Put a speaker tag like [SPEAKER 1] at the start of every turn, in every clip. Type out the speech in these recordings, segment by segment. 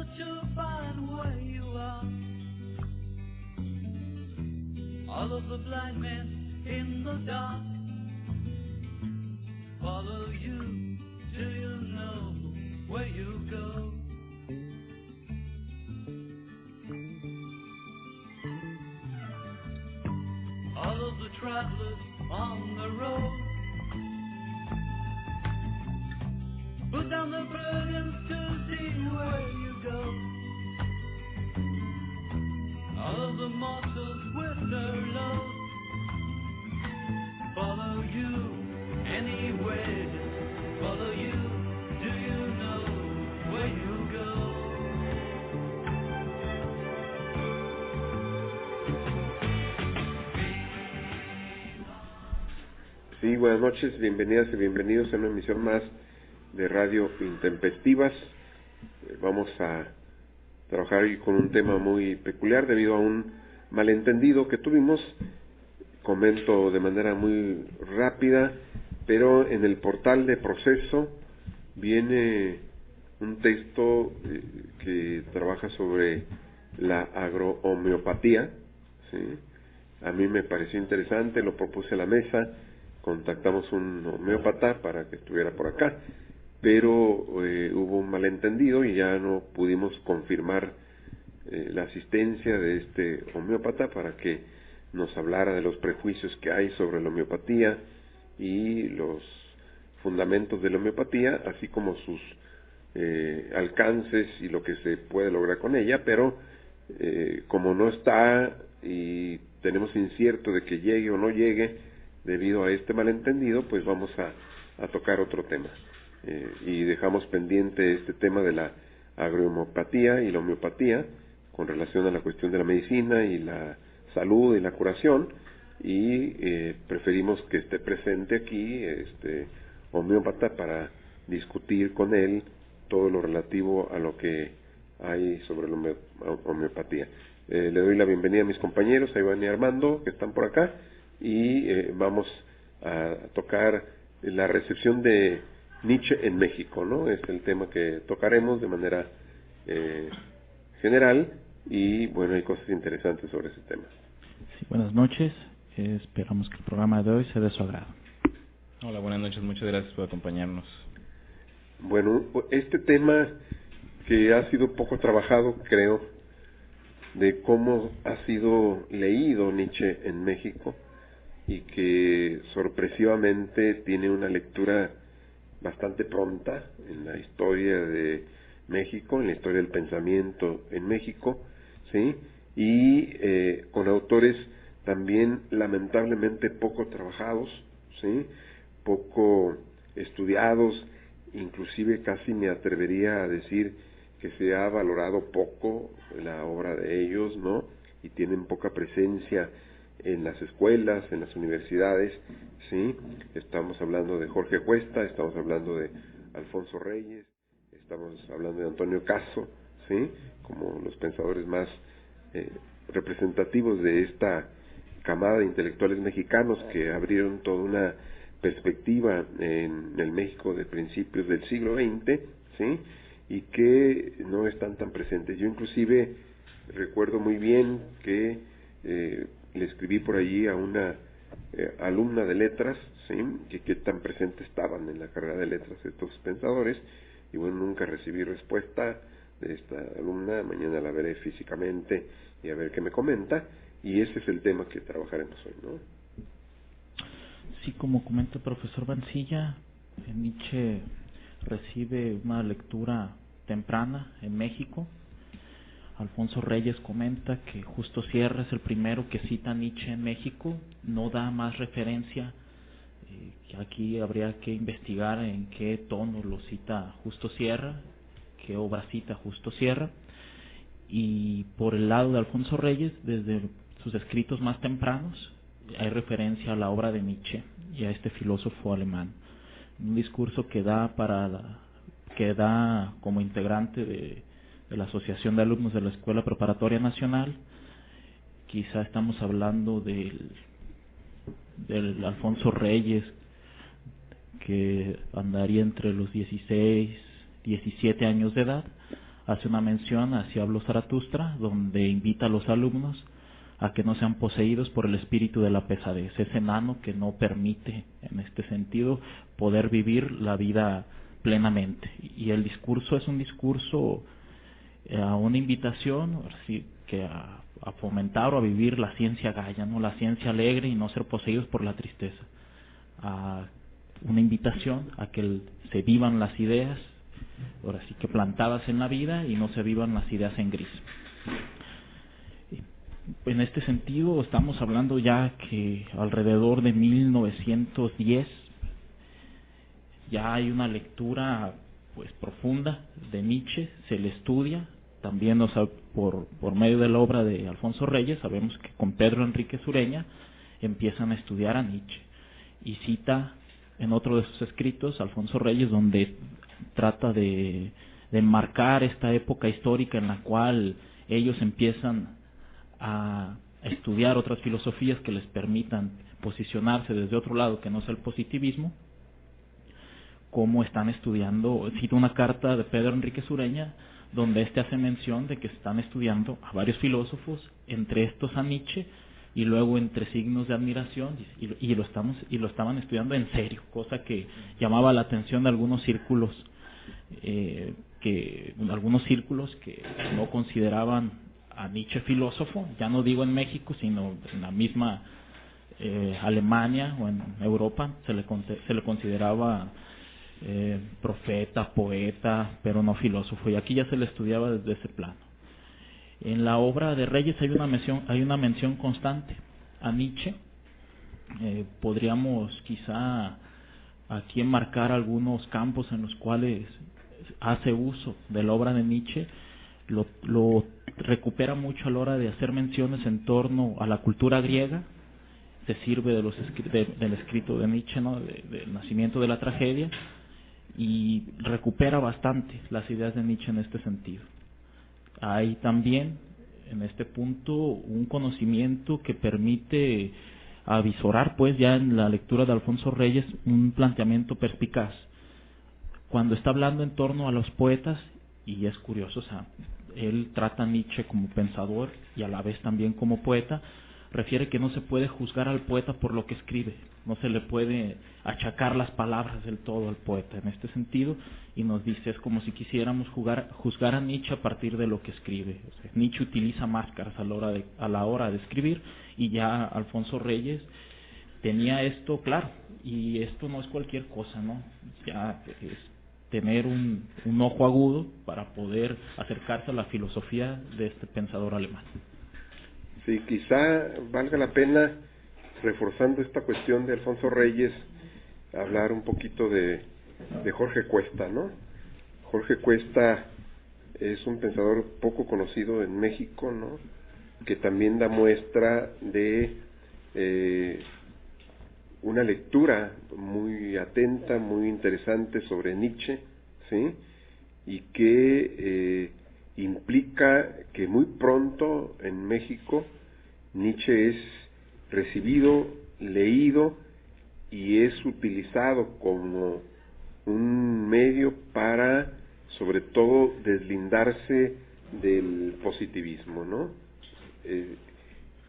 [SPEAKER 1] but you'll find where you are. All of the blind men in the dark follow you till you know where you go. All of the travelers on the road put down their burdens to see where you go. All of the mortals with their load follow you anywhere, follow you, do you know where you go?
[SPEAKER 2] Sí, buenas noches, bienvenidas y bienvenidos a una emisión más de Radio Intempestivas. Vamos a trabajar hoy con un tema muy peculiar debido a un malentendido que tuvimos. Comento de manera muy rápida, pero en el portal de Proceso viene un texto que trabaja sobre la agrohomeopatía, ¿sí? A mí me pareció interesante, lo propuse a la mesa, contactamos un homeópata para que estuviera por acá, pero hubo un malentendido y ya no pudimos confirmar la asistencia de este homeópata para que nos hablara de los prejuicios que hay sobre la homeopatía y los fundamentos de la homeopatía, así como sus alcances y lo que se puede lograr con ella, pero como no está y tenemos incierto de que llegue o no llegue debido a este malentendido, pues vamos a tocar otro tema. Y dejamos pendiente este tema de la agrohomeopatía y la homeopatía con relación a la cuestión de la medicina y la salud y la curación, y preferimos que esté presente aquí este homeópata para discutir con él todo lo relativo a lo que hay sobre la homeopatía. Le doy la bienvenida a mis compañeros, a Iván y Armando, que están por acá, y vamos a tocar la recepción de Nietzsche en México, ¿no? Es el tema que tocaremos de manera general, y bueno, hay cosas interesantes sobre ese tema.
[SPEAKER 3] Sí, buenas noches, esperamos que el programa de hoy sea de su agrado.
[SPEAKER 4] Hola, buenas noches, muchas gracias por acompañarnos.
[SPEAKER 2] Bueno, este tema que ha sido poco trabajado, creo, de cómo ha sido leído Nietzsche en México, y que sorpresivamente tiene una lectura bastante pronta en la historia de México, en la historia del pensamiento en México, ¿sí? Y con autores también lamentablemente poco trabajados, ¿sí? Poco estudiados, inclusive casi me atrevería a decir que se ha valorado poco la obra de ellos, ¿no? Y tienen poca presencia en las escuelas, en las universidades, ¿sí? Estamos hablando de Jorge Cuesta, estamos hablando de Alfonso Reyes, estamos hablando de Antonio Caso, ¿sí? Como los pensadores más representativos de esta camada de intelectuales mexicanos que abrieron toda una perspectiva en el México de principios del siglo XX, ¿sí? Y que no están tan presentes. Yo inclusive recuerdo muy bien que le escribí por allí a una alumna de letras, ¿sí? Que tan presentes estaban en la carrera de letras estos pensadores, y bueno, nunca recibí respuesta de esta alumna. Mañana la veré físicamente y a ver qué me comenta, y ese es el tema que trabajaremos hoy, ¿no?
[SPEAKER 3] Sí, como comenta el profesor Mancilla, Nietzsche recibe una lectura temprana en México. Alfonso Reyes comenta que Justo Sierra es el primero que cita a Nietzsche en México, no da más referencia, que aquí habría que investigar en qué tono lo cita Justo Sierra, qué obra cita Justo Sierra. Y por el lado de Alfonso Reyes, desde sus escritos más tempranos, hay referencia a la obra de Nietzsche y a este filósofo alemán. Un discurso que da como integrante de la Asociación de Alumnos de la Escuela Preparatoria Nacional. Quizá estamos hablando del Alfonso Reyes, que andaría entre los 16, 17 años de edad, hace una mención, así habló Zaratustra, donde invita a los alumnos a que no sean poseídos por el espíritu de la pesadez, ese enano que no permite, en este sentido, poder vivir la vida plenamente. Y el discurso es un discurso a una invitación así, que a fomentar o a vivir la ciencia gaya, ¿no? La ciencia alegre y no ser poseídos por la tristeza. A una invitación a que se vivan las ideas, ahora sí que plantadas en la vida, y no se vivan las ideas en gris. En este sentido estamos hablando ya que alrededor de 1910 ya hay una lectura pues profunda de Nietzsche, se le estudia también, o sea, por medio de la obra de Alfonso Reyes. Sabemos que con Pedro Enríquez Ureña empiezan a estudiar a Nietzsche, y cita en otro de sus escritos Alfonso Reyes, donde trata de enmarcar esta época histórica en la cual ellos empiezan a estudiar otras filosofías que les permitan posicionarse desde otro lado que no sea el positivismo, como están estudiando. Cita una carta de Pedro Enríquez Ureña donde hace mención de que están estudiando a varios filósofos, entre estos a Nietzsche, y luego entre signos de admiración, y lo estaban estudiando en serio, cosa que llamaba la atención de algunos círculos que no consideraban a Nietzsche filósofo, ya no digo en México, sino en la misma Alemania o en Europa se le consideraba profeta, poeta, pero no filósofo, y aquí ya se le estudiaba desde ese plano. En la obra de Reyes hay una mención constante a Nietzsche. Podríamos quizá aquí enmarcar algunos campos en los cuales hace uso de la obra de Nietzsche. Lo recupera mucho a la hora de hacer menciones en torno a la cultura griega, se sirve del escrito de Nietzsche, ¿no? Del nacimiento de la tragedia, y recupera bastante las ideas de Nietzsche en este sentido. Hay también en este punto un conocimiento que permite avisorar, pues, ya en la lectura de Alfonso Reyes, un planteamiento perspicaz. Cuando está hablando en torno a los poetas, y es curioso, o sea, él trata a Nietzsche como pensador y a la vez también como poeta, refiere que no se puede juzgar al poeta por lo que escribe, no se le puede achacar las palabras del todo al poeta en este sentido, y nos dice, es como si quisiéramos juzgar a Nietzsche a partir de lo que escribe. O sea, Nietzsche utiliza máscaras a la hora de escribir, y ya Alfonso Reyes tenía esto claro, y esto no es cualquier cosa, ¿no? Ya es tener un ojo agudo para poder acercarse a la filosofía de este pensador alemán.
[SPEAKER 2] Sí, quizá valga la pena, reforzando esta cuestión de Alfonso Reyes, hablar un poquito de Jorge Cuesta, ¿no? Jorge Cuesta es un pensador poco conocido en México, ¿no? Que también da muestra de una lectura muy atenta, muy interesante sobre Nietzsche, ¿sí? Y que implica que muy pronto en México Nietzsche es recibido, leído, y es utilizado como un medio para, sobre todo, deslindarse del positivismo, ¿no?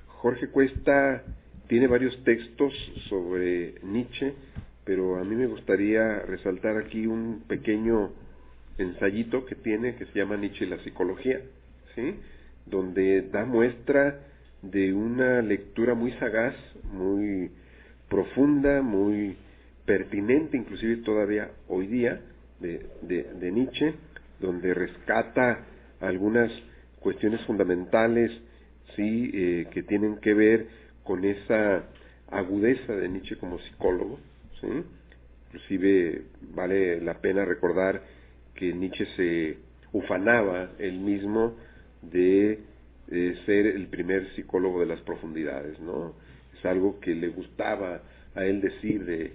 [SPEAKER 2] Jorge Cuesta tiene varios textos sobre Nietzsche, pero a mí me gustaría resaltar aquí un pequeño ensayito que tiene, que se llama Nietzsche y la psicología, ¿sí? Donde da muestra de una lectura muy sagaz, muy profunda, muy pertinente, inclusive todavía hoy día, de Nietzsche, donde rescata algunas cuestiones fundamentales, sí, que tienen que ver con esa agudeza de Nietzsche como psicólogo, ¿sí? Inclusive vale la pena recordar que Nietzsche se ufanaba él mismo de ser el primer psicólogo de las profundidades, ¿no? Es algo que le gustaba a él decir de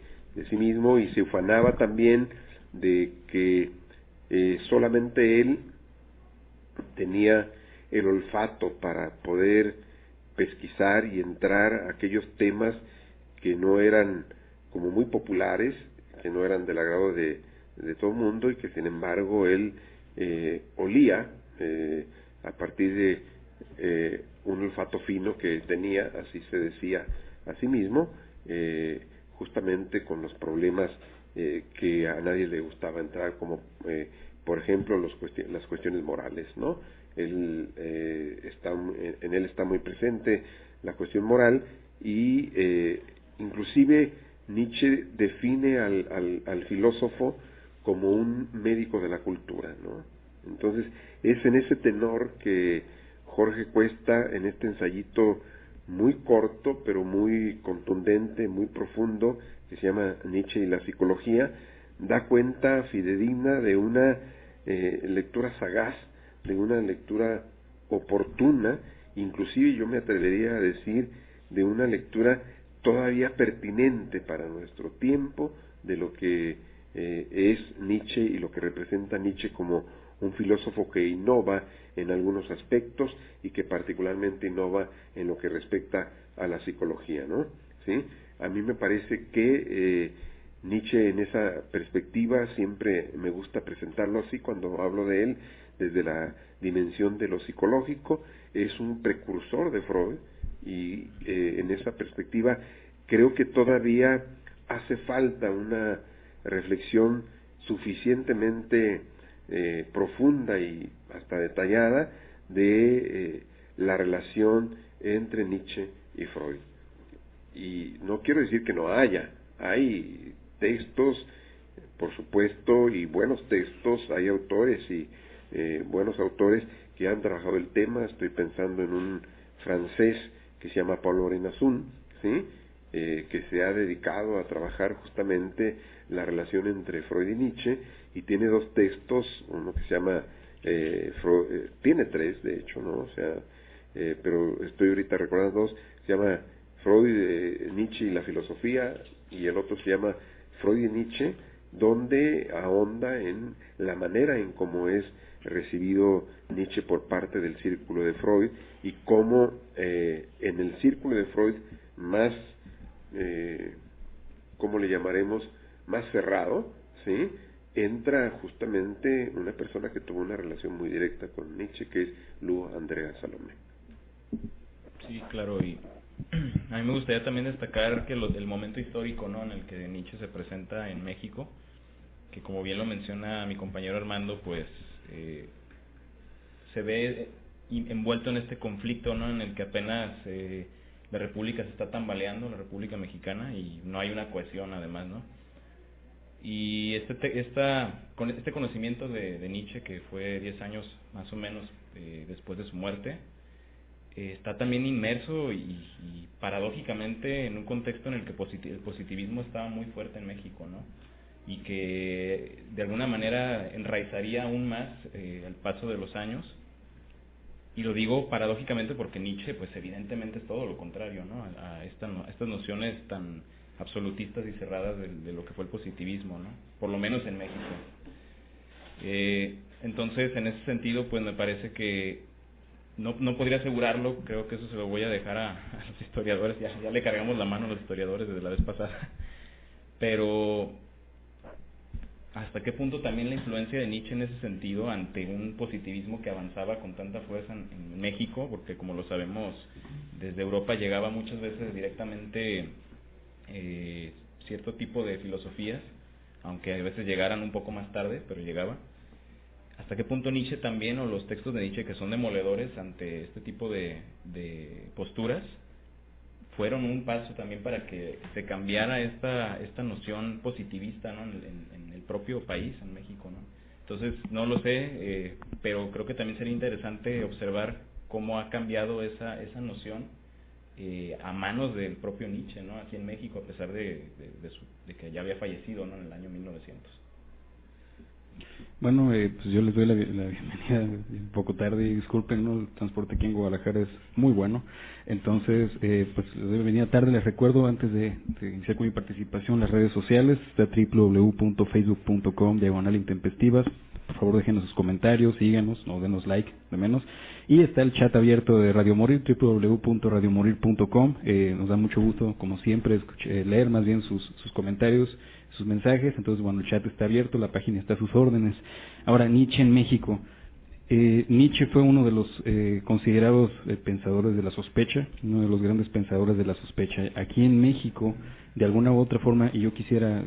[SPEAKER 2] sí mismo, y se ufanaba también de que solamente él tenía el olfato para poder pesquisar y entrar a aquellos temas que no eran como muy populares, que no eran del agrado de todo el mundo, y que sin embargo él olía a partir de un olfato fino que tenía, así se decía a sí mismo, justamente con los problemas que a nadie le gustaba entrar, como por ejemplo las cuestiones morales, ¿no? En él está muy presente la cuestión moral y inclusive Nietzsche define al filósofo como un médico de la cultura, ¿no? Entonces es en ese tenor que Jorge Cuesta, en este ensayito muy corto pero muy contundente, muy profundo, que se llama Nietzsche y la psicología, da cuenta fidedigna de una lectura sagaz, de una lectura oportuna, inclusive yo me atrevería a decir de una lectura todavía pertinente para nuestro tiempo, de lo que es Nietzsche y lo que representa Nietzsche como un filósofo que innova en algunos aspectos y que particularmente innova en lo que respecta a la psicología, ¿no? ¿Sí? A mí me parece que Nietzsche, en esa perspectiva, siempre me gusta presentarlo así cuando hablo de él, desde la dimensión de lo psicológico, es un precursor de Freud, y en esa perspectiva creo que todavía hace falta una reflexión suficientemente profunda y hasta detallada de la relación entre Nietzsche y Freud. Y no quiero decir que no hay textos, por supuesto, y buenos textos, hay autores y buenos autores que han trabajado el tema. Estoy pensando en un francés que se llama Paul Orenazun, ¿sí? Que se ha dedicado a trabajar justamente la relación entre Freud y Nietzsche, y tiene dos textos, uno que se llama, tiene tres de hecho, ¿no? O sea, pero estoy ahorita recordando dos, se llama Freud, Nietzsche y la filosofía, y el otro se llama Freud y Nietzsche, donde ahonda en la manera en cómo es recibido Nietzsche por parte del círculo de Freud, y cómo en el círculo de Freud más, ¿cómo le llamaremos?, más cerrado, ¿sí?, entra justamente una persona que tuvo una relación muy directa con Nietzsche, que es Lu Andrea Salomé.
[SPEAKER 4] Sí, claro, y a mí me gustaría también destacar que el momento histórico, ¿no?, en el que Nietzsche se presenta en México, que como bien lo menciona mi compañero Armando, pues se ve envuelto en este conflicto, ¿no?, en el que apenas la República se está tambaleando, la República Mexicana, y no hay una cohesión además, ¿no? Y con este conocimiento de Nietzsche, que fue 10 años más o menos después de su muerte, está también inmerso y paradójicamente en un contexto en el que el positivismo estaba muy fuerte en México, ¿no? Y que de alguna manera enraizaría aún más al paso de los años. Y lo digo paradójicamente porque Nietzsche, pues evidentemente es todo lo contrario, ¿no?, a estas nociones tan absolutistas y cerradas de lo que fue el positivismo, ¿no?, por lo menos en México. Entonces, en ese sentido, pues me parece que no podría asegurarlo, creo que eso se lo voy a dejar a los historiadores, ya le cargamos la mano a los historiadores desde la vez pasada, pero hasta qué punto también la influencia de Nietzsche en ese sentido ante un positivismo que avanzaba con tanta fuerza en México, porque como lo sabemos, desde Europa llegaba muchas veces directamente cierto tipo de filosofías, aunque a veces llegaran un poco más tarde, pero llegaba. ¿Hasta qué punto Nietzsche también, o los textos de Nietzsche que son demoledores ante este tipo de posturas, fueron un paso también para que se cambiara esta noción positivista, ¿no?, en el propio país, en México, ¿no? Entonces, no lo sé, pero creo que también sería interesante observar cómo ha cambiado esa noción a manos del propio Nietzsche, ¿no?, aquí en México, a pesar de que ya había fallecido, ¿no?, en el año 1900.
[SPEAKER 5] Bueno, pues yo les doy la bienvenida un poco tarde, y disculpen, ¿no?, el transporte aquí en Guadalajara es muy bueno, entonces pues les doy la bienvenida tarde. Les recuerdo, antes de iniciar con mi participación, las redes sociales: está www.facebook.com/intempestivas. Por favor, déjenos sus comentarios, síganos, o denos like, de menos. Y está el chat abierto de Radio Morir, www.radiomorir.com. Nos da mucho gusto, como siempre, leer más bien sus comentarios, sus mensajes. Entonces, bueno, el chat está abierto, la página está a sus órdenes. Ahora, Nietzsche en México. Nietzsche fue uno de los considerados pensadores de la sospecha, uno de los grandes pensadores de la sospecha. Aquí en México, de alguna u otra forma, y yo quisiera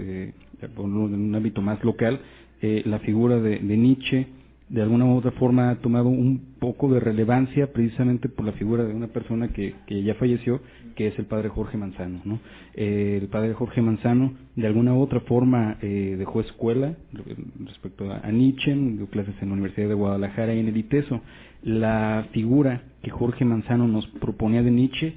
[SPEAKER 5] ponerlo en un ámbito más local, la figura de Nietzsche de alguna u otra forma ha tomado un poco de relevancia precisamente por la figura de una persona que ya falleció, que es el padre Jorge Manzano, ¿no? El padre Jorge Manzano de alguna u otra forma dejó escuela respecto a Nietzsche, dio clases en la Universidad de Guadalajara y en el ITESO. La figura que Jorge Manzano nos proponía de Nietzsche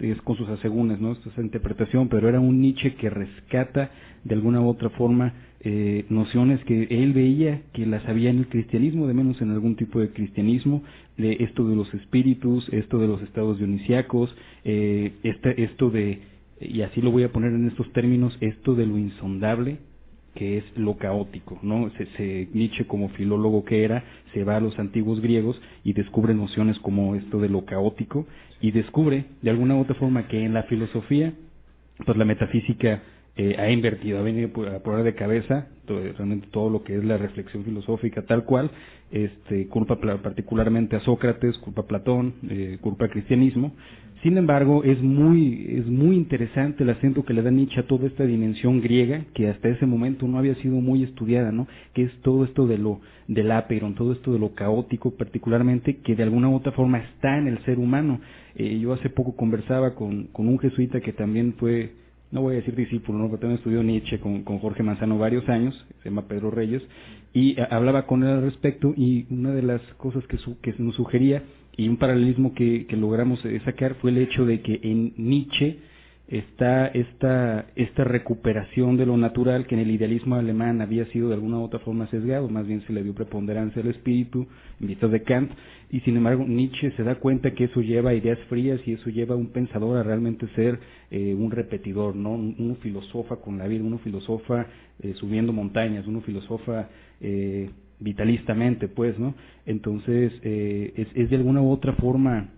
[SPEAKER 5] es con sus asegúnes, ¿no? Esta es la interpretación, pero era un Nietzsche que rescata de alguna u otra forma nociones que él veía que las había en el cristianismo, de menos en algún tipo de cristianismo, de esto de los espíritus, esto de los estados dionisíacos, esto de, y así lo voy a poner en estos términos, esto de lo insondable, que es lo caótico, ¿no? Nietzsche, como filólogo que era, se va a los antiguos griegos y descubre nociones como esto de lo caótico, y descubre de alguna u otra forma que en la filosofía, pues la metafísica ha invertido, ha venido a poner de cabeza realmente todo lo que es la reflexión filosófica tal cual, culpa particularmente a Sócrates, culpa a Platón, culpa al cristianismo. Sin embargo, es muy interesante el acento que le da Nietzsche a toda esta dimensión griega que hasta ese momento no había sido muy estudiada, ¿no? Que es todo esto del apeiron, todo esto de lo caótico particularmente, que de alguna u otra forma está en el ser humano. Yo hace poco conversaba con un jesuita que también fue, no voy a decir discípulo, ¿no? Pero también estudió Nietzsche con Jorge Manzano varios años, se llama Pedro Reyes, y hablaba con él al respecto, y una de las cosas que nos sugería, y un paralelismo que logramos sacar, fue el hecho de que en Nietzsche está esta recuperación de lo natural que en el idealismo alemán había sido de alguna u otra forma sesgado, más bien se le dio preponderancia al espíritu en vista de Kant, y sin embargo Nietzsche se da cuenta que eso lleva a ideas frías y eso lleva a un pensador a realmente ser un repetidor, ¿no? Uno filosofa con la vida, uno filosofa subiendo montañas, uno filosofa vitalistamente, pues, ¿no? Entonces es de alguna u otra forma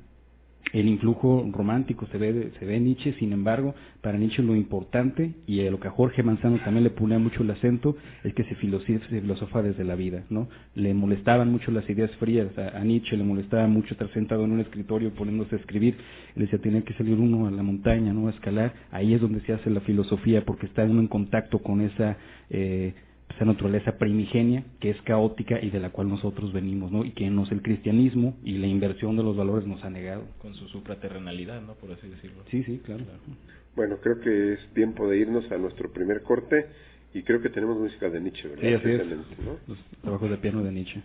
[SPEAKER 5] el influjo romántico se ve en Nietzsche. Sin embargo, para Nietzsche lo importante, y a lo que a Jorge Manzano también le ponía mucho el acento, es que se filosofa desde la vida, ¿no? Le molestaban mucho las ideas frías, a Nietzsche le molestaba mucho estar sentado en un escritorio poniéndose a escribir. Él decía, tenía que salir uno a la montaña, ¿no? A escalar. Ahí es donde se hace la filosofía, porque está uno en contacto con esa naturaleza primigenia que es caótica y de la cual nosotros venimos, ¿no? Y que el cristianismo y la inversión de los valores nos ha negado.
[SPEAKER 4] Con su supraterrenalidad, ¿no? Por así decirlo.
[SPEAKER 5] Sí, claro.
[SPEAKER 2] Bueno, creo que es tiempo de irnos a nuestro primer corte y creo que tenemos música de Nietzsche, ¿verdad?
[SPEAKER 5] Sí, así es.
[SPEAKER 2] ¿No?
[SPEAKER 5] Los trabajos de piano de Nietzsche.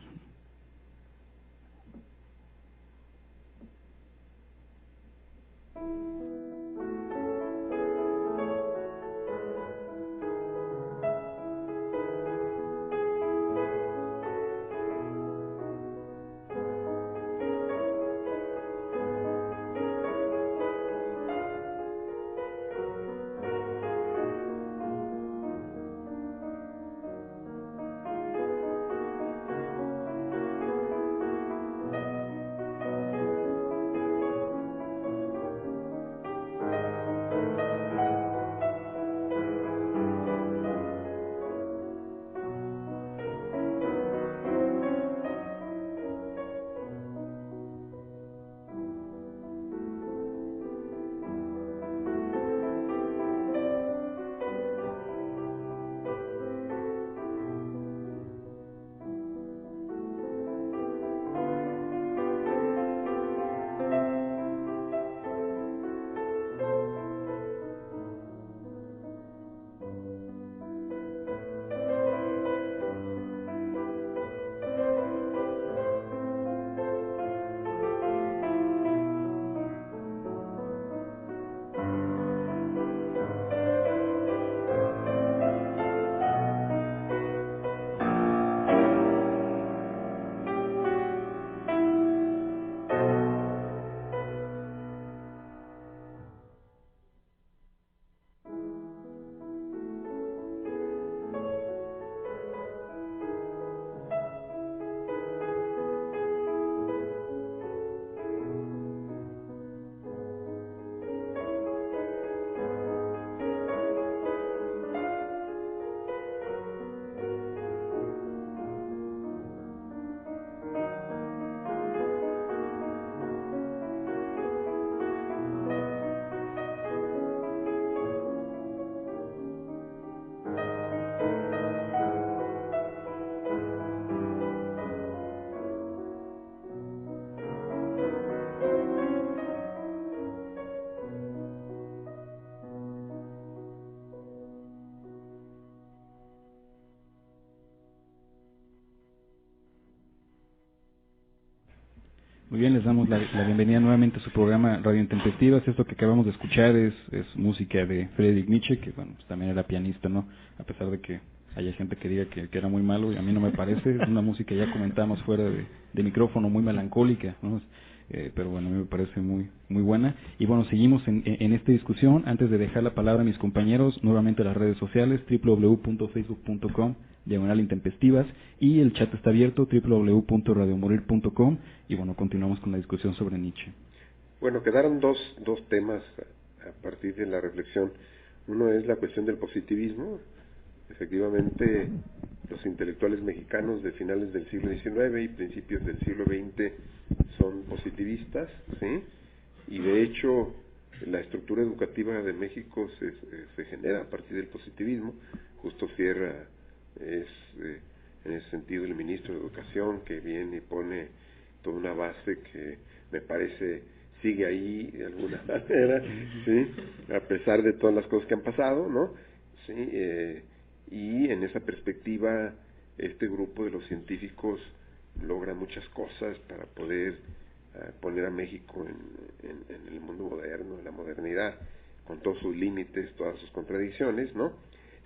[SPEAKER 5] Muy bien, les damos la bienvenida nuevamente a su programa Radio Intempestivas. Esto que acabamos de escuchar es música de Friedrich Nietzsche, que bueno, pues también era pianista, ¿no? A pesar de que haya gente que diga que era muy malo, y a mí no me parece. Es una música, ya comentamos fuera de micrófono, muy melancólica, ¿no? Pero bueno, a mí me parece muy buena. Y bueno, seguimos en esta discusión. Antes de dejar la palabra a mis compañeros, nuevamente las redes sociales, www.facebook.com/intempestivas, y el chat está abierto, www.radiomorir.com, y bueno, continuamos con la discusión sobre Nietzsche.
[SPEAKER 2] Bueno, quedaron dos temas a partir de la reflexión. Uno es la cuestión del positivismo. Efectivamente, los intelectuales mexicanos de finales del siglo XIX y principios del siglo XX son positivistas, ¿sí? Y de hecho, la estructura educativa de México se genera a partir del positivismo. Justo Sierra es, en ese sentido, el ministro de Educación, que viene y pone toda una base que me parece sigue ahí de alguna manera, ¿sí? A pesar de todas las cosas que han pasado, ¿no? Sí, y en esa perspectiva este grupo de los científicos logra muchas cosas para poder poner a México en el mundo moderno, en la modernidad, con todos sus límites, todas sus contradicciones, ¿no?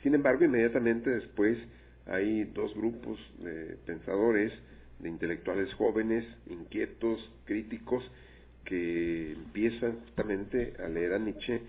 [SPEAKER 2] Sin embargo, inmediatamente después hay dos grupos de pensadores, de intelectuales jóvenes, inquietos, críticos, que empiezan justamente a leer a Nietzsche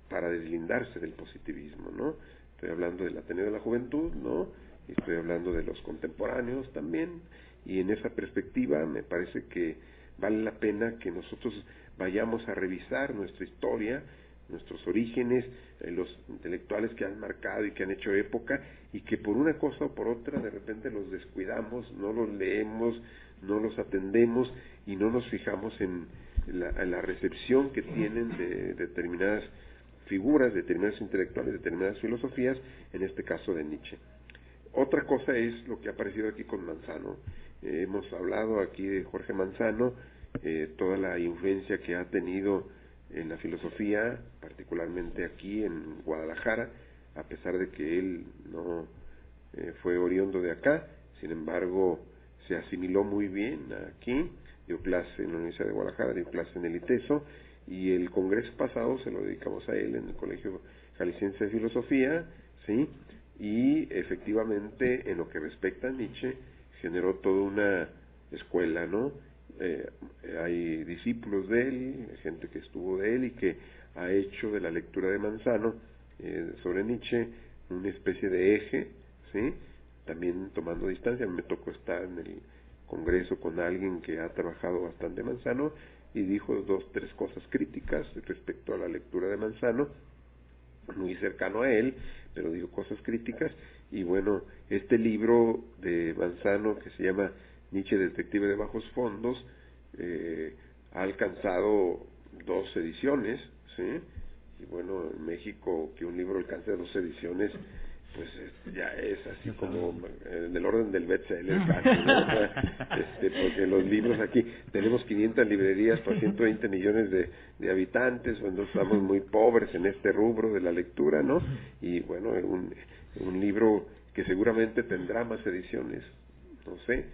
[SPEAKER 2] para deslindarse del positivismo, ¿no? Estoy hablando del Ateneo de la Juventud, ¿no? Y estoy hablando de los contemporáneos también, y en esa perspectiva me parece que vale la pena que nosotros vayamos a revisar nuestra historia, nuestros orígenes, los intelectuales que han marcado y que han hecho época, y que por una cosa o por otra de repente los descuidamos, no los leemos, no los atendemos y no nos fijamos en la recepción que tienen de determinadas figuras, determinados intelectuales, determinadas filosofías, en este caso de Nietzsche. Otra cosa es lo que ha aparecido aquí con Manzano. Hemos hablado aquí de Jorge Manzano, toda la influencia que ha tenido en la filosofía, particularmente aquí en Guadalajara, a pesar de que él no fue oriundo de acá, sin embargo se asimiló muy bien aquí, dio clase en la Universidad de Guadalajara, dio clase en el ITESO, y el congreso pasado se lo dedicamos a él en el Colegio Jalisciense de Filosofía, ¿sí? Y efectivamente, en lo que respecta a Nietzsche, generó toda una escuela, ¿no? Hay discípulos de él, gente que estuvo de él y que ha hecho de la lectura de Manzano sobre Nietzsche una especie de eje, ¿sí? También tomando distancia. Me tocó estar en el congreso con alguien que ha trabajado bastante Manzano y dijo 2, 3 cosas críticas respecto a la lectura de Manzano, muy cercano a él, pero dijo cosas críticas. Y bueno, este libro de Manzano, que se llama Nietzsche, detective de bajos fondos, ha alcanzado 2 ediciones, ¿sí? Y bueno, en México que un libro alcance 2 ediciones, pues ya es así como del orden del bestseller casi, ¿no? O sea, porque los libros aquí, tenemos 500 librerías para 120 millones de habitantes, cuando estamos muy pobres en este rubro de la lectura, ¿no? Y bueno, un libro que seguramente tendrá más ediciones, no sé,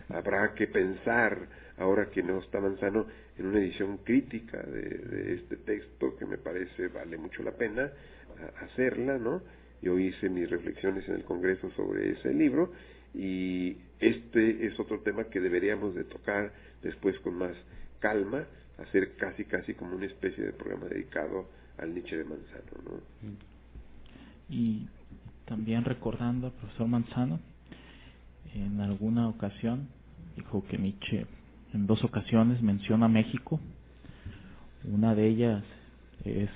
[SPEAKER 2] habrá que pensar, ahora que no está Manzano, en una edición crítica de este texto, que me parece vale mucho la pena hacerla, ¿no? Yo hice mis reflexiones en el Congreso sobre ese libro, y este es otro tema que deberíamos de tocar después con más calma, hacer casi como una especie de programa dedicado al Nietzsche de Manzano, ¿no?
[SPEAKER 3] Y también recordando al profesor Manzano, en alguna ocasión dijo que Nietzsche en 2 ocasiones menciona México. Una de ellas es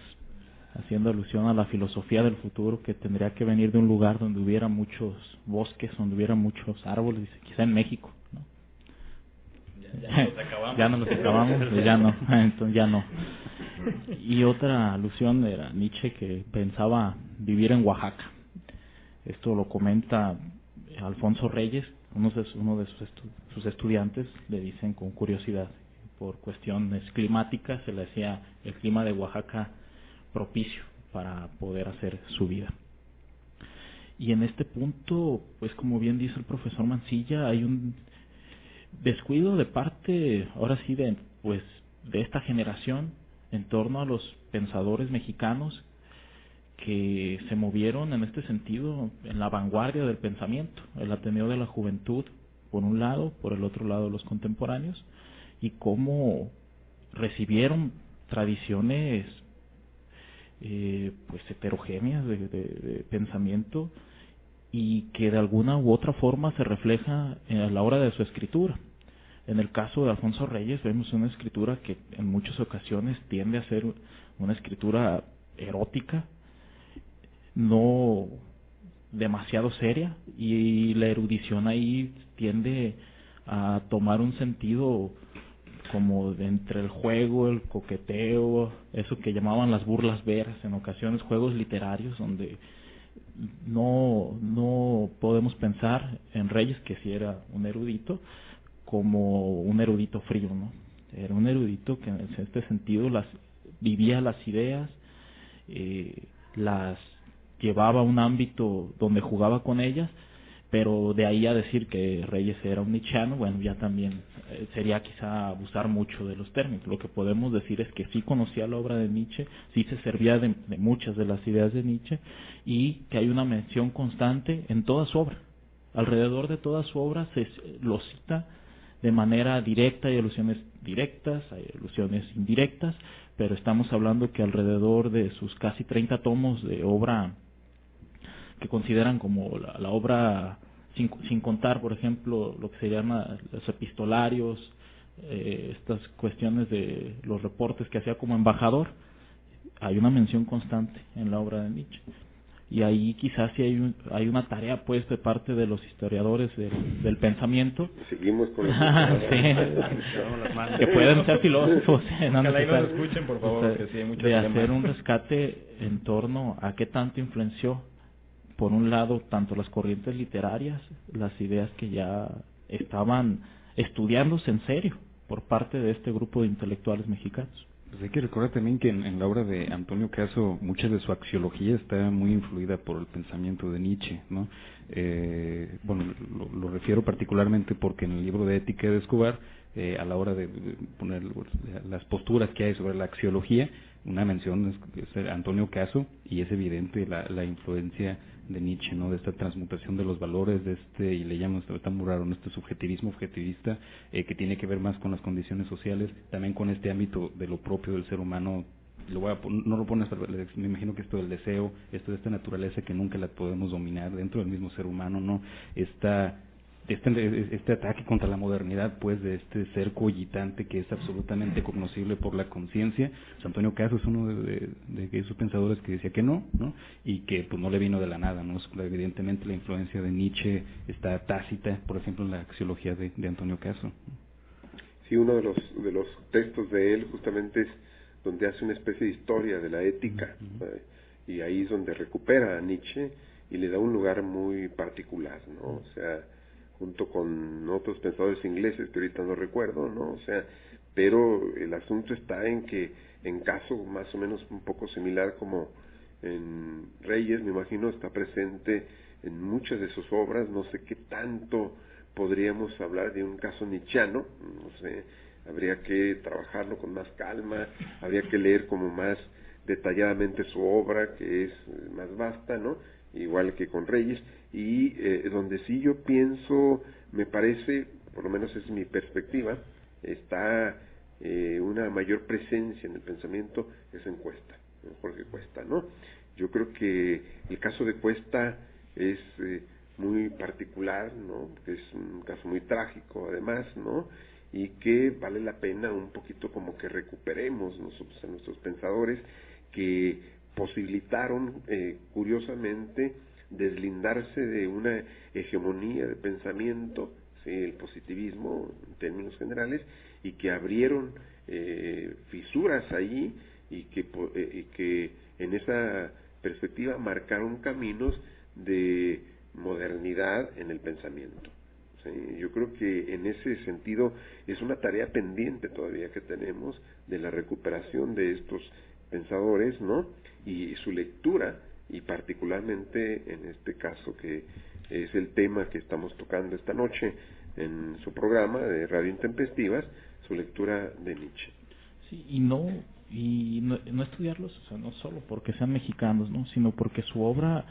[SPEAKER 3] haciendo alusión a la filosofía del futuro, que tendría que venir de un lugar donde hubiera muchos bosques, donde hubiera muchos árboles, dice, quizá en México, ¿no? Ya no los acabamos, pues ya no, entonces ya no. Y otra alusión era Nietzsche, que pensaba vivir en Oaxaca. Esto lo comenta Alfonso Reyes, uno de sus estudiantes, le dicen con curiosidad, por cuestiones climáticas se le hacía el clima de Oaxaca propicio para poder hacer su vida. Y en este punto, pues como bien dice el profesor Mancilla, hay descuido de parte, ahora sí, de esta generación en torno a los pensadores mexicanos que se movieron en este sentido en la vanguardia del pensamiento, el Ateneo de la Juventud por un lado, por el otro lado los contemporáneos, y cómo recibieron tradiciones pues heterogéneas de pensamiento, y que de alguna u otra forma se refleja a la hora de su escritura. En el caso de Alfonso Reyes vemos una escritura que en muchas ocasiones tiende a ser una escritura erótica, no demasiado seria, y la erudición ahí tiende a tomar un sentido como de entre el juego, el coqueteo, eso que llamaban las burlas veras, en ocasiones juegos literarios donde no podemos pensar en Reyes, que sí era un erudito, como un erudito frío, ¿no? Era un erudito que en este sentido vivía las ideas, las llevaba a un ámbito donde jugaba con ellas, pero de ahí a decir que Reyes era un nietzscheano, bueno, ya también sería quizá abusar mucho de los términos. Lo que podemos decir es que sí conocía la obra de Nietzsche, sí se servía de muchas de las ideas de Nietzsche, y que hay una mención constante en toda su obra. Alrededor de toda su obra se lo cita de manera directa, hay alusiones directas, hay alusiones indirectas, pero estamos hablando que alrededor de sus casi 30 tomos de obra que consideran como la obra, sin contar, por ejemplo, lo que se llama los epistolarios, estas cuestiones de los reportes que hacía como embajador, hay una mención constante en la obra de Nietzsche. Y ahí quizás sí hay una tarea pues de parte de los historiadores del pensamiento.
[SPEAKER 2] Seguimos con los
[SPEAKER 3] que pueden ser filósofos,
[SPEAKER 4] no nos escuchen, por favor, que sí hay muchos
[SPEAKER 3] de
[SPEAKER 4] temas.
[SPEAKER 3] hacer un rescate en torno a qué tanto influenció, por un lado, tanto las corrientes literarias, las ideas que ya estaban estudiándose en serio por parte de este grupo de intelectuales mexicanos.
[SPEAKER 5] Pues hay que recordar también que en la obra de Antonio Caso mucha de su axiología está muy influida por el pensamiento de Nietzsche, ¿no? Bueno, lo refiero particularmente porque en el libro de Ética de Escobar, a la hora de poner las posturas que hay sobre la axiología, una mención es Antonio Caso, y es evidente la influencia de Nietzsche, ¿no? De esta transmutación de los valores, y le llaman tan muy raro, este subjetivismo objetivista, que tiene que ver más con las condiciones sociales, también con este ámbito de lo propio del ser humano. No lo pones, me imagino que esto del deseo, esto de esta naturaleza que nunca la podemos dominar dentro del mismo ser humano, ¿no? Este ataque contra la modernidad, pues, de este ser cogitante que es absolutamente cognoscible por la conciencia. Antonio Caso es uno de esos pensadores que decía que no, y que pues no le vino de la nada, ¿no? Evidentemente la influencia de Nietzsche está tácita, por ejemplo, en la axiología de Antonio Caso.
[SPEAKER 2] Sí, uno de los textos de él justamente es donde hace una especie de historia de la ética, y ahí es donde recupera a Nietzsche y le da un lugar muy particular, ¿no? O sea, junto con otros pensadores ingleses que ahorita no recuerdo, ¿no? O sea, pero el asunto está en que en Caso más o menos un poco similar como en Reyes, me imagino, está presente en muchas de sus obras. No sé qué tanto podríamos hablar de un caso nietzscheano, no sé, habría que trabajarlo con más calma, habría que leer como más detalladamente su obra, que es más vasta, ¿no? Igual que con Reyes, y donde sí yo pienso, me parece, por lo menos es mi perspectiva, está una mayor presencia en el pensamiento, es en Cuesta, Jorge Cuesta, ¿no? Yo creo que el caso de Cuesta es muy particular, ¿no? Es un caso muy trágico, además, ¿no? Y que vale la pena un poquito como que recuperemos nosotros a nuestros pensadores que posibilitaron, curiosamente, deslindarse de una hegemonía de pensamiento, ¿sí? El positivismo en términos generales, y que abrieron fisuras ahí, y que en esa perspectiva marcaron caminos de modernidad en el pensamiento. ¿Sí? Yo creo que en ese sentido es una tarea pendiente todavía que tenemos de la recuperación de estos pensadores, ¿no? Y su lectura, y particularmente en este caso que es el tema que estamos tocando esta noche en su programa de Radio Intempestivas, su lectura de Nietzsche.
[SPEAKER 3] Sí, y no estudiarlos, o sea, no solo porque sean mexicanos, ¿no? Sino porque su obra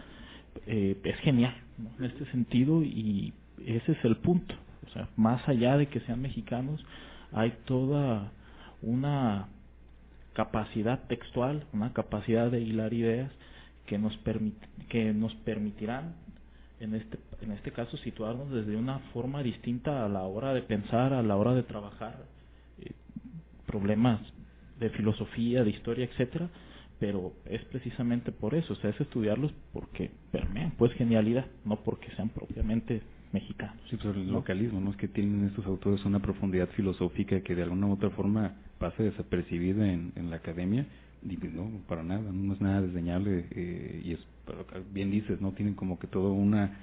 [SPEAKER 3] es genial, ¿no? En este sentido, y ese es el punto. O sea, más allá de que sean mexicanos, hay toda una capacidad textual, una capacidad de hilar ideas que nos permitirán en este caso situarnos desde una forma distinta a la hora de pensar, a la hora de trabajar problemas de filosofía, de historia, etcétera, pero es precisamente por eso, o sea, es estudiarlos porque permean pues genialidad, no porque sean propiamente mexicanos.
[SPEAKER 5] Sí, pues el localismo, ¿no? Es que tienen estos autores una profundidad filosófica que de alguna u otra forma pasa desapercibida en la academia, y no, para nada, no es nada desdeñable, y es, bien dices, ¿no? Tienen como que toda una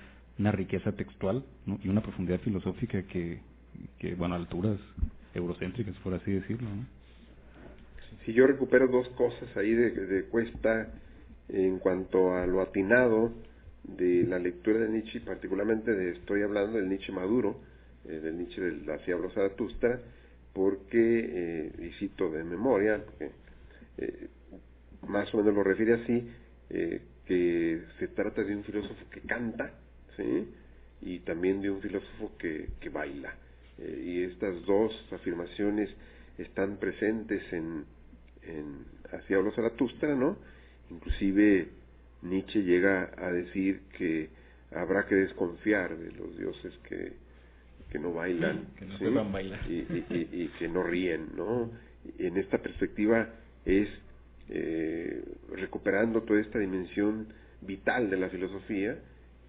[SPEAKER 5] riqueza textual, ¿no? Y una profundidad filosófica que bueno, alturas eurocéntricas, por así decirlo, ¿no?
[SPEAKER 2] Si yo recupero dos cosas ahí de Cuesta en cuanto a lo atinado de la lectura de Nietzsche, particularmente estoy hablando del Nietzsche maduro, del Nietzsche de Así habló Zaratustra, porque, y cito de memoria, porque más o menos lo refiere así, que se trata de un filósofo que canta, ¿sí? Y también de un filósofo que baila. Y estas dos afirmaciones están presentes en Así habló Zaratustra, ¿no? Inclusive Nietzsche llega a decir que habrá que desconfiar de los dioses que no bailan,
[SPEAKER 4] que no
[SPEAKER 2] ¿sí?
[SPEAKER 4] sepan bailar
[SPEAKER 2] y que no ríen, ¿no? Y en esta perspectiva es recuperando toda esta dimensión vital de la filosofía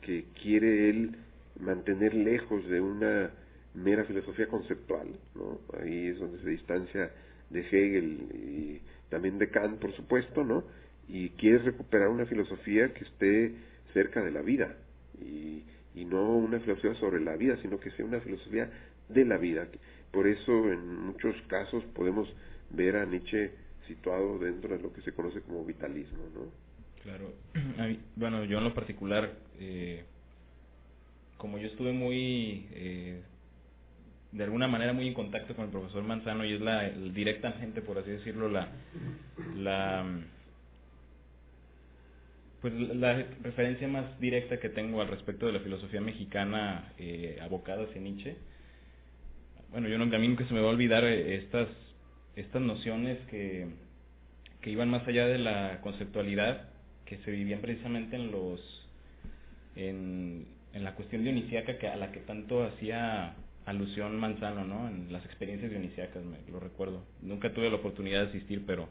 [SPEAKER 2] que quiere él mantener lejos de una mera filosofía conceptual, ¿no? Ahí es donde se distancia de Hegel y también de Kant, por supuesto, ¿no? Y quiere recuperar una filosofía que esté cerca de la vida y no una filosofía sobre la vida, sino que sea una filosofía de la vida. Por eso en muchos casos podemos ver a Nietzsche situado dentro de lo que se conoce como vitalismo, ¿no?
[SPEAKER 4] Claro. Bueno, yo en lo particular, como yo estuve muy, de alguna manera muy en contacto con el profesor Manzano, y es directamente, por así decirlo, pues la referencia más directa que tengo al respecto de la filosofía mexicana abocada hacia Nietzsche. Bueno, a mí nunca se me va a olvidar estas nociones que iban más allá de la conceptualidad, que se vivían precisamente en la cuestión dionisíaca a la que tanto hacía alusión Manzano, ¿no? En las experiencias dionisíacas, lo recuerdo. Nunca tuve la oportunidad de asistir, pero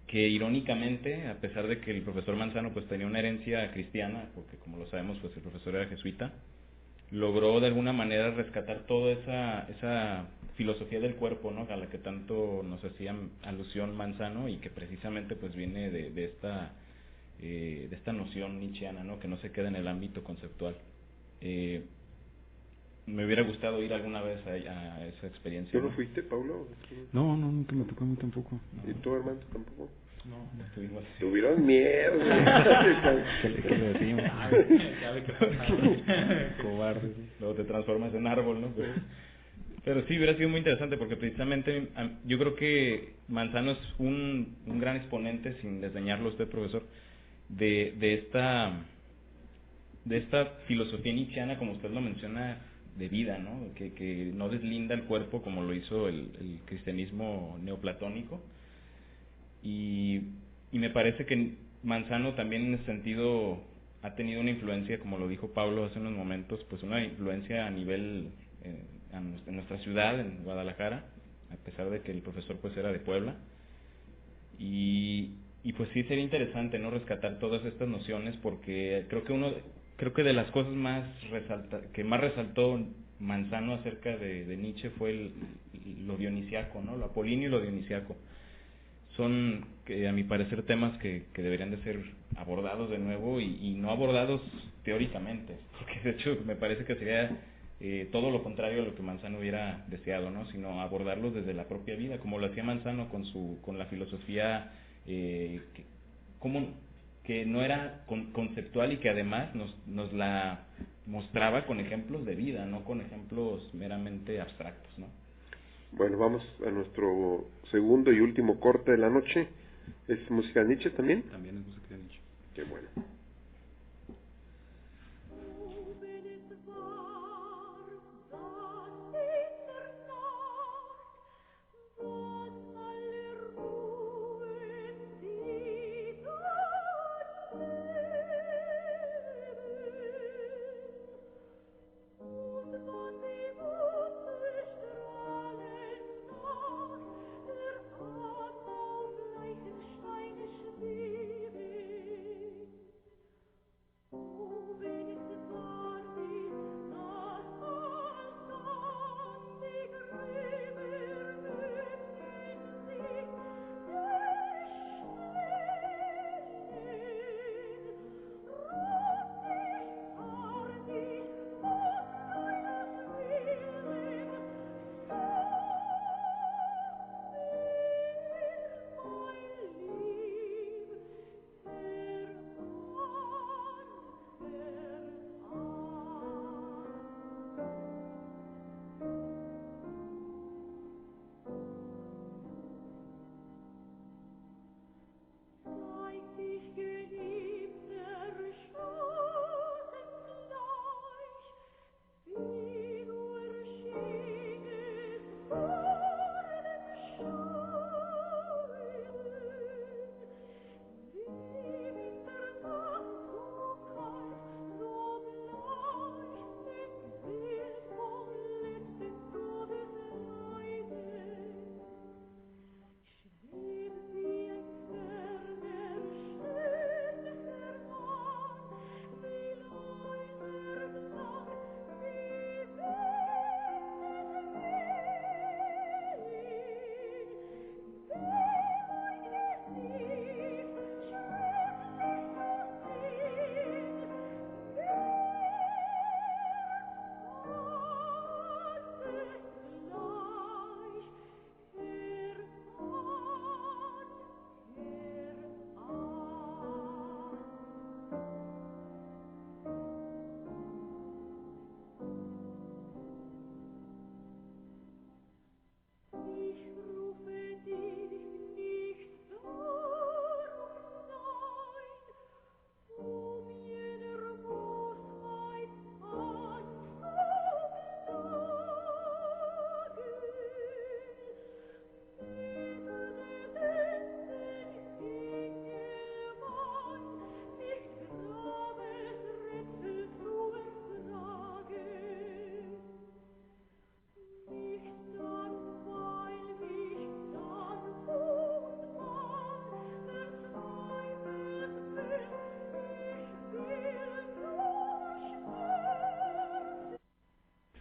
[SPEAKER 4] que irónicamente, a pesar de que el profesor Manzano pues tenía una herencia cristiana, porque como lo sabemos pues el profesor era jesuita, logró de alguna manera rescatar toda esa filosofía del cuerpo, ¿no? A la que tanto nos hacía alusión Manzano, y que precisamente pues viene de esta noción nietzscheana, ¿no? Que no se queda en el ámbito conceptual. Me hubiera gustado ir alguna vez a esa experiencia.
[SPEAKER 2] ¿Tú no fuiste, Paulo?
[SPEAKER 5] No, nunca me tocó a mí tampoco.
[SPEAKER 2] ¿Y tú, Armando, tampoco?
[SPEAKER 4] No estuvimos.
[SPEAKER 2] Tuvieron miedo.
[SPEAKER 5] ¿Qué le decimos?
[SPEAKER 4] Cobarde. Luego te transformas en árbol, ¿no? Pero sí, hubiera sido muy interesante, porque precisamente yo creo que Manzano es un gran exponente, sin desdeñarlo usted, profesor, de esta filosofía nietzscheana, como usted lo menciona, de vida, ¿no? Que no deslinda el cuerpo como lo hizo el cristianismo neoplatónico. Y me parece que Manzano también en ese sentido ha tenido una influencia, como lo dijo Pablo hace unos momentos, pues una influencia a nivel en nuestra ciudad, en Guadalajara, a pesar de que el profesor pues era de Puebla. Y pues sí sería interesante, ¿no? Rescatar todas estas nociones, porque creo que de las cosas que más resaltó Manzano acerca de Nietzsche fue lo dionisiaco, ¿no? Lo apolíneo y lo dionisiaco. Son, a mi parecer, temas que deberían de ser abordados de nuevo, y no abordados teóricamente, porque de hecho me parece que sería todo lo contrario a lo que Manzano hubiera deseado, ¿no? Sino abordarlos desde la propia vida, como lo hacía Manzano con la filosofía que que no era conceptual y que además nos la mostraba con ejemplos de vida, no con ejemplos meramente abstractos, ¿no?
[SPEAKER 2] Bueno, vamos a nuestro segundo y último corte de la noche. ¿Es música de Nietzsche también?
[SPEAKER 5] También es música de Nietzsche.
[SPEAKER 2] Qué bueno.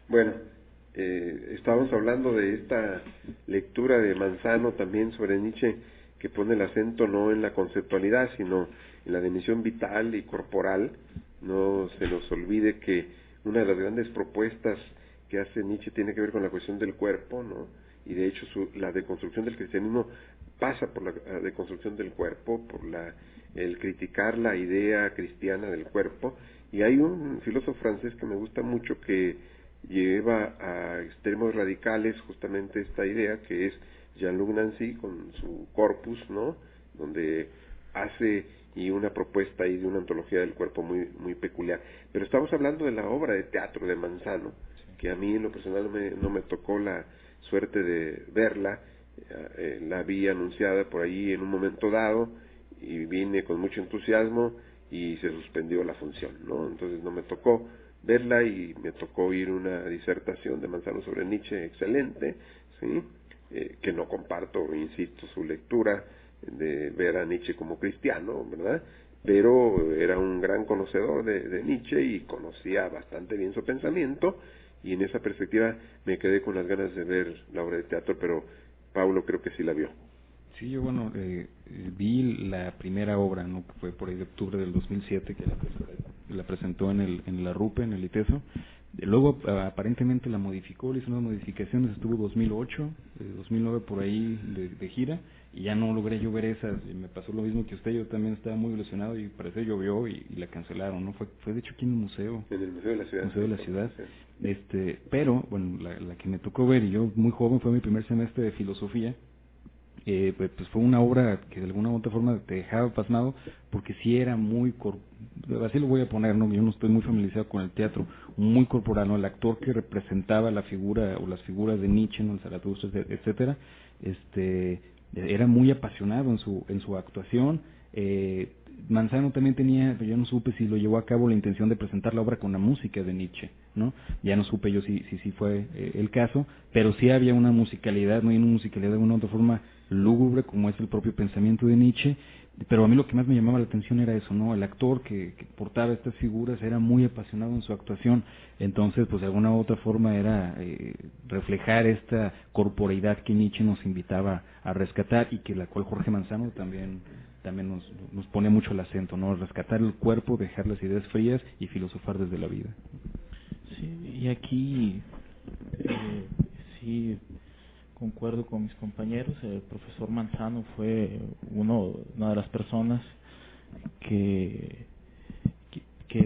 [SPEAKER 2] Bueno, estábamos hablando de esta lectura de Manzano también sobre Nietzsche, que pone el acento no en la conceptualidad, sino en la dimensión vital y corporal. No se nos olvide que una de las grandes propuestas que hace Nietzsche tiene que ver con la cuestión del cuerpo, ¿no? Y de hecho la deconstrucción del cristianismo pasa por la deconstrucción del cuerpo, por el criticar la idea cristiana del cuerpo. Y hay un filósofo francés que me gusta mucho que lleva a extremos radicales justamente esta idea, que es Jean-Luc Nancy con su Corpus, ¿no? Donde hace y una propuesta ahí de una antología del cuerpo muy muy peculiar. Pero estamos hablando de la obra de teatro de Manzano, que a mí en lo personal no me tocó la suerte de verla. La vi anunciada por ahí en un momento dado y vine con mucho entusiasmo y se suspendió la función, ¿no? Entonces no me tocó verla y me tocó oír una disertación de Manzano sobre Nietzsche excelente, ¿sí? Que no comparto, insisto, su lectura de ver a Nietzsche como cristiano, ¿verdad? Pero era un gran conocedor de Nietzsche y conocía bastante bien su pensamiento, y en esa perspectiva me quedé con las ganas de ver la obra de teatro, pero Paulo creo que sí la vio.
[SPEAKER 5] Sí, yo vi la primera obra, ¿no? Que fue por ahí de octubre del 2007, que la presentó en la RUPE, en el ITESO. Luego aparentemente la modificó, le hizo unas modificaciones, estuvo 2008, 2009 por ahí de gira, y ya no logré yo ver esas, y me pasó lo mismo que usted, yo también estaba muy ilusionado y parece llovió y la cancelaron, ¿no? Fue de hecho aquí en el museo.
[SPEAKER 2] En el Museo de la Ciudad.
[SPEAKER 5] Museo de la
[SPEAKER 2] Sí,
[SPEAKER 5] Ciudad.
[SPEAKER 2] sí.
[SPEAKER 5] Pero, bueno, la que me tocó ver, y yo muy joven, fue mi primer semestre de filosofía. Pues fue una obra que de alguna u otra forma te dejaba pasmado, porque sí era muy, así lo voy a poner, ¿no? Yo no estoy muy familiarizado con el teatro, muy corporal, ¿no? El actor que representaba la figura o las figuras de Nietzsche, ¿no? El Zaratustra, etcétera, era muy apasionado en su actuación. Manzano también tenía, yo no supe si lo llevó a cabo la intención de presentar la obra con la música de Nietzsche, ¿no? Ya no supe yo si fue el caso, pero sí había una musicalidad, no hay una musicalidad de una u otra forma lúgubre, como es el propio pensamiento de Nietzsche, pero a mí lo que más me llamaba la atención era eso, ¿no? El actor que portaba estas figuras era muy apasionado en su actuación, entonces pues de alguna u otra forma era reflejar esta corporeidad que Nietzsche nos invitaba a rescatar y que la cual Jorge Manzano también nos pone mucho el acento, ¿no? Rescatar el cuerpo, dejar las ideas frías y filosofar desde la vida.
[SPEAKER 3] Sí, y aquí sí concuerdo con mis compañeros. El profesor Manzano fue una de las personas que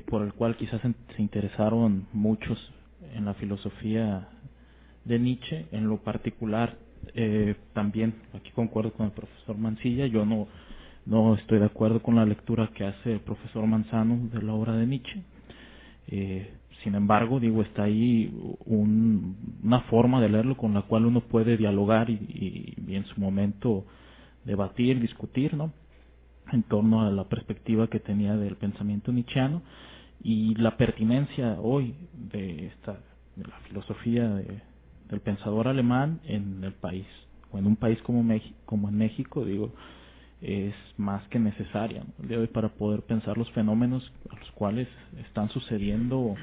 [SPEAKER 3] por el cual quizás se interesaron muchos en la filosofía de Nietzsche. En lo particular, también aquí concuerdo con el profesor Mancilla. Yo no estoy de acuerdo con la lectura que hace el profesor Manzano de la obra de Nietzsche. Sin embargo, digo, está ahí una forma de leerlo con la cual uno puede dialogar y en su momento debatir, discutir, ¿no? En torno a la perspectiva que tenía del pensamiento nietzscheano y la pertinencia hoy de la filosofía del pensador alemán en el país, o en un país como en México, digo, es más que necesaria, ¿no? El día de hoy, para poder pensar los fenómenos a los cuales están sucediendo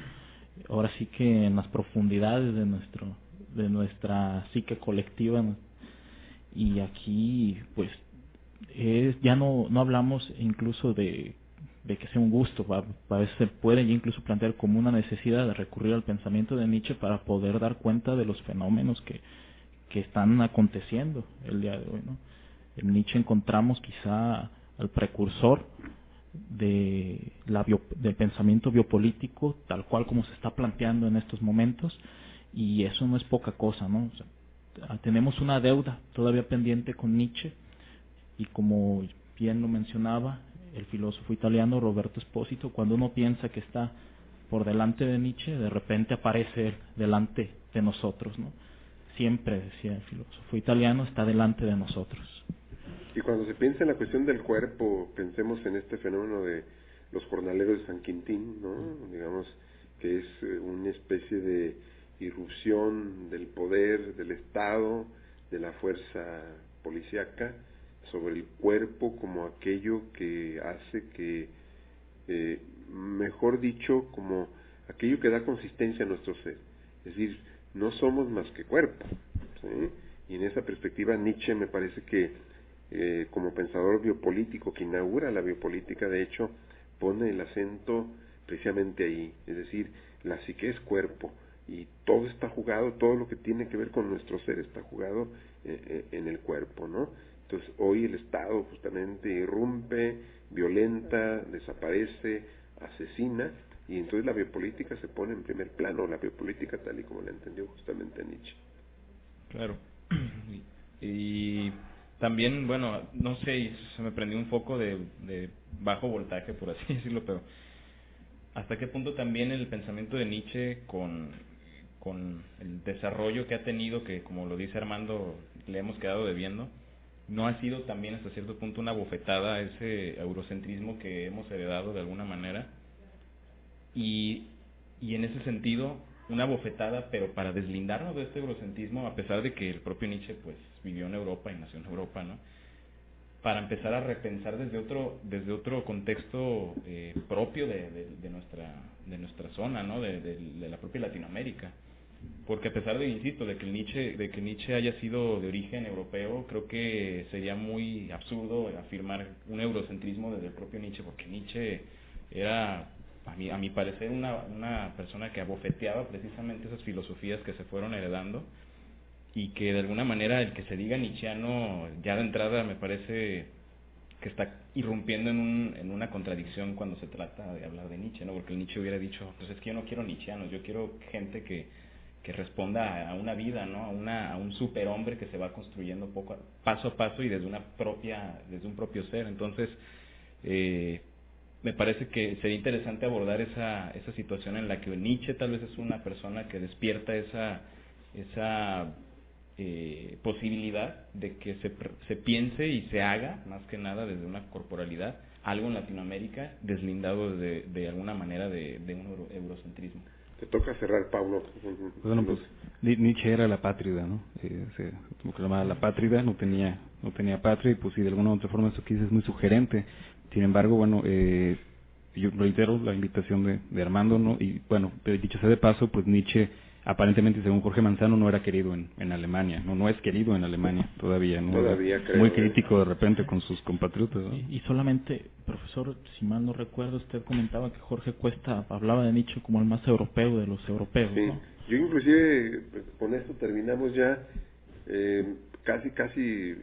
[SPEAKER 3] ahora sí que en las profundidades de nuestra psique colectiva, ¿no? Y aquí pues ya no hablamos incluso de que sea un gusto, a veces se puede ya incluso plantear como una necesidad de recurrir al pensamiento de Nietzsche para poder dar cuenta de los fenómenos que están aconteciendo el día de hoy, ¿no? En Nietzsche encontramos quizá al precursor del pensamiento biopolítico tal cual como se está planteando en estos momentos, y eso no es poca cosa, ¿no? O sea, tenemos una deuda todavía pendiente con Nietzsche, y como bien lo mencionaba el filósofo italiano Roberto Espósito, cuando uno piensa que está por delante de Nietzsche, de repente aparece él delante de nosotros, ¿no? Siempre, decía el filósofo italiano, está delante de nosotros.
[SPEAKER 2] Y cuando se piensa en la cuestión del cuerpo, pensemos en este fenómeno de los jornaleros de San Quintín, ¿no? Digamos que es una especie de irrupción del poder, del Estado, de la fuerza policíaca sobre el cuerpo como aquello que hace que, mejor dicho, como aquello que da consistencia a nuestro ser. Es decir, no somos más que cuerpo, ¿sí? Y en esa perspectiva Nietzsche me parece que como pensador biopolítico que inaugura la biopolítica, de hecho, pone el acento precisamente ahí, es decir, la psique es cuerpo, y todo está jugado, todo lo que tiene que ver con nuestro ser está jugado en el cuerpo, ¿no? Entonces, hoy el Estado justamente irrumpe, violenta, desaparece, asesina, y entonces la biopolítica se pone en primer plano, la biopolítica tal y como la entendió justamente Nietzsche.
[SPEAKER 4] Claro. Y también, bueno, no sé, se me prendió un foco de bajo voltaje, por así decirlo, pero ¿hasta qué punto también el pensamiento de Nietzsche con el desarrollo que ha tenido, que como lo dice Armando, le hemos quedado debiendo, no ha sido también hasta cierto punto una bofetada a ese eurocentrismo que hemos heredado de alguna manera? Y en ese sentido, una bofetada, pero para deslindarnos de este eurocentrismo, a pesar de que el propio Nietzsche pues vivió en Europa y nació en Europa, ¿no? Para empezar a repensar desde otro contexto propio de nuestra zona, ¿no? De la propia Latinoamérica. Porque a pesar de, insisto, de que Nietzsche haya sido de origen europeo, creo que sería muy absurdo afirmar un eurocentrismo desde el propio Nietzsche, porque Nietzsche era, a mi parecer, una persona que abofeteaba precisamente esas filosofías que se fueron heredando, y que de alguna manera el que se diga nietzscheano ya de entrada me parece que está irrumpiendo en una contradicción cuando se trata de hablar de Nietzsche, ¿no? Porque el Nietzsche hubiera dicho, pues es que yo no quiero nietzscheanos, yo quiero gente que responda a una vida, ¿no? A un superhombre que se va construyendo paso a paso y desde un propio ser. Entonces, me parece que sería interesante abordar esa situación en la que Nietzsche tal vez es una persona que despierta esa posibilidad de que se piense y se haga, más que nada desde una corporalidad, algo en Latinoamérica deslindado de alguna manera de un eurocentrismo.
[SPEAKER 2] Te toca cerrar, Pablo.
[SPEAKER 5] Bueno, pues Nietzsche era la pátrida, ¿no? Se proclamaba la pátrida, no tenía patria, y pues sí, de alguna u otra forma eso que dice es muy sugerente. Sin embargo, bueno, yo reitero la invitación de Armando, ¿no? Y bueno, dicho sea de paso, pues Nietzsche aparentemente, según Jorge Manzano, no era querido en Alemania, no es querido en Alemania todavía, ¿no?
[SPEAKER 2] Todavía creo,
[SPEAKER 5] muy crítico de repente con sus compatriotas, ¿no?
[SPEAKER 3] Y solamente, profesor, si mal no recuerdo, usted comentaba que Jorge Cuesta hablaba de Nietzsche como el más europeo de los europeos,
[SPEAKER 2] sí.
[SPEAKER 3] ¿no?
[SPEAKER 2] Yo inclusive, con esto terminamos ya, casi,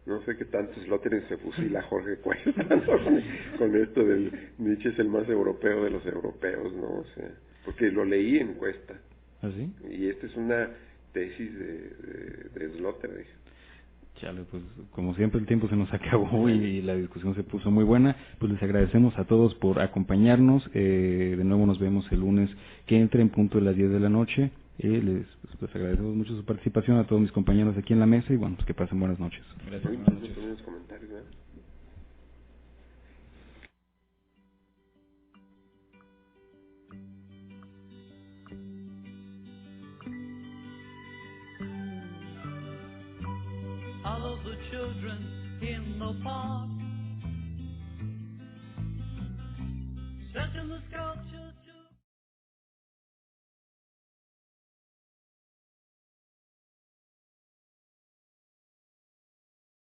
[SPEAKER 2] no sé qué tantos Sloteren se fusila Jorge Cuesta, ¿no? con esto del Nietzsche es el más europeo de los europeos, ¿no? O sea, porque lo leí en Cuesta.
[SPEAKER 5] ¿Ah, sí?
[SPEAKER 2] Y esta es una tesis de Sloterdijk.
[SPEAKER 5] Chale, pues como siempre el tiempo se nos acabó y la discusión se puso muy buena. Pues les agradecemos a todos por acompañarnos. De nuevo nos vemos el lunes que entre en punto de las 10 de la noche. Les agradecemos mucho su participación a todos mis compañeros aquí en la mesa y bueno, pues que pasen buenas noches.
[SPEAKER 4] Gracias.
[SPEAKER 2] Buenas noches. Unos comentarios, ¿verdad?
[SPEAKER 1] All of the children in the park